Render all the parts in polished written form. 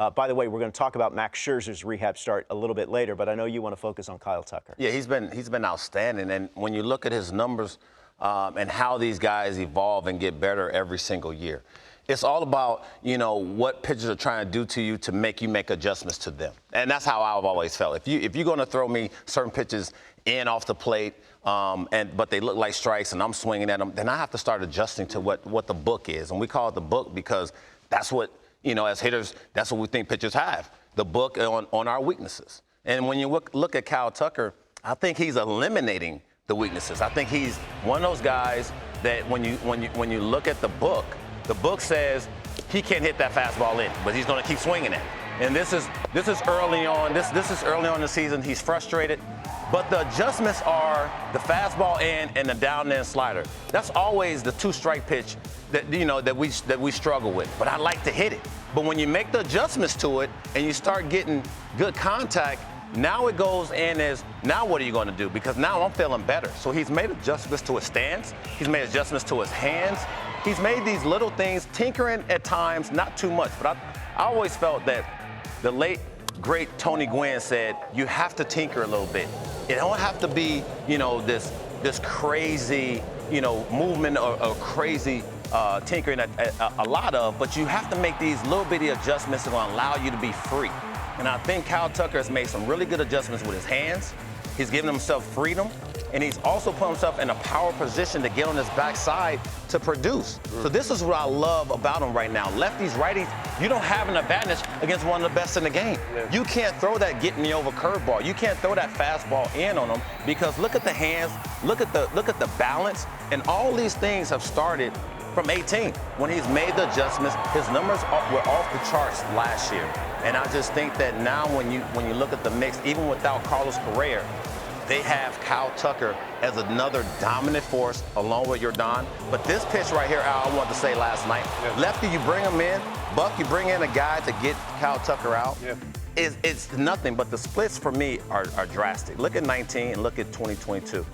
By the way, we're going to talk about Max Scherzer's rehab start a little bit later, but I know you want to focus on Kyle Tucker. Yeah, he's been outstanding. And when you look at his numbers and how these guys evolve and get better every single year, it's all about, what pitchers are trying to do to you to make you make adjustments to them. And that's how I've always felt. If you're going to throw me certain pitches in off the plate, but they look like strikes and I'm swinging at them, then I have to start adjusting to what the book is. And we call it the book because that's what, as hitters, that's what we think pitchers have, the book on our weaknesses. And when you look at Kyle Tucker, I think he's eliminating the weaknesses. I think he's one of those guys that when you look at the book says he can't hit that fastball in, but he's going to keep swinging it. And this is early on. This is early on in the season. He's frustrated. But the adjustments are the fastball in and the down end slider. That's always the two-strike pitch that we struggle with. But I like to hit it. But when you make the adjustments to it and you start getting good contact, now it goes in as, now what are you going to do? Because now I'm feeling better. So he's made adjustments to his stance. He's made adjustments to his hands. He's made these little things, tinkering at times, not too much. But I always felt that the late, great Tony Gwynn said, you have to tinker a little bit. It don't have to be, this crazy, movement or crazy tinkering a lot of, but you have to make these little bitty adjustments that will allow you to be free. And I think Kyle Tucker has made some really good adjustments with his hands. He's given himself freedom, and he's also put himself in a power position to get on his backside to produce. So this is what I love about him right now. Lefties, righties, you don't have an advantage against one of the best in the game. Yeah. You can't throw that get me over curveball. You can't throw that fastball in on him because look at the hands, look at the balance, and all these things have started from 18. When he's made the adjustments, his numbers were off the charts last year. And I just think that now when you look at the mix, even without Carlos Correa, they have Kyle Tucker as another dominant force along with Yordan. But this pitch right here, Al, I wanted to say last night, lefty, you bring him in, Buck, you bring in a guy to get Kyle Tucker out. Yeah. It's nothing, but the splits for me are drastic. Look at 19 and look at 2022,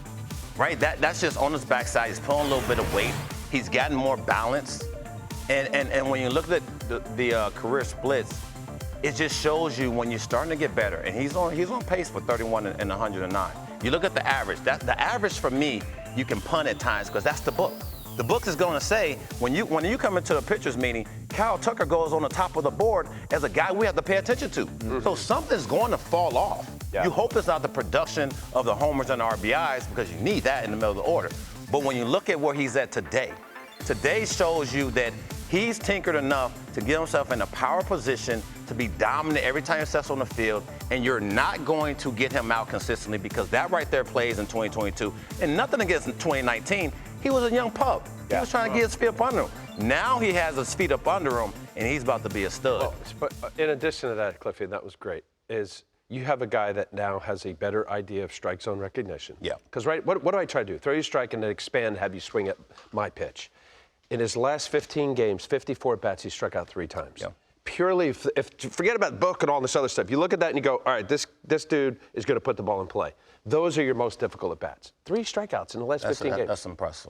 right? That's just on his backside. He's pulling a little bit of weight. He's gotten more balance. And when you look at the career splits, it just shows you when you're starting to get better. And he's on pace for 31 and 109. You look at the average. The average for me, you can punt at times because that's the book. The book is going to say when you come into a pitcher's meeting, Kyle Tucker goes on the top of the board as a guy we have to pay attention to. Mm-hmm. So something's going to fall off. Yeah. You hope it's not the production of the homers and the RBIs because you need that in the middle of the order. But when you look at where he's at today shows you that he's tinkered enough to get himself in a power position to be dominant every time he steps on the field, and you're not going to get him out consistently because that right there plays in 2022. And nothing against 2019. He was a young pup. He was trying to get his feet up under him. Now he has his feet up under him, and he's about to be a stud. Well, but in addition to that, Cliffy, and that was great, is you have a guy that now has a better idea of strike zone recognition. Yeah. Because, right, what do I try to do? Throw you a strike and then expand, have you swing at my pitch. In his last 15 games, 54 at-bats, he struck out 3 times. Yeah. Purely, if forget about book and all this other stuff. You look at that and you go, all right, this dude is going to put the ball in play. Those are your most difficult at-bats. 3 strikeouts in the last 15 games. That's impressive.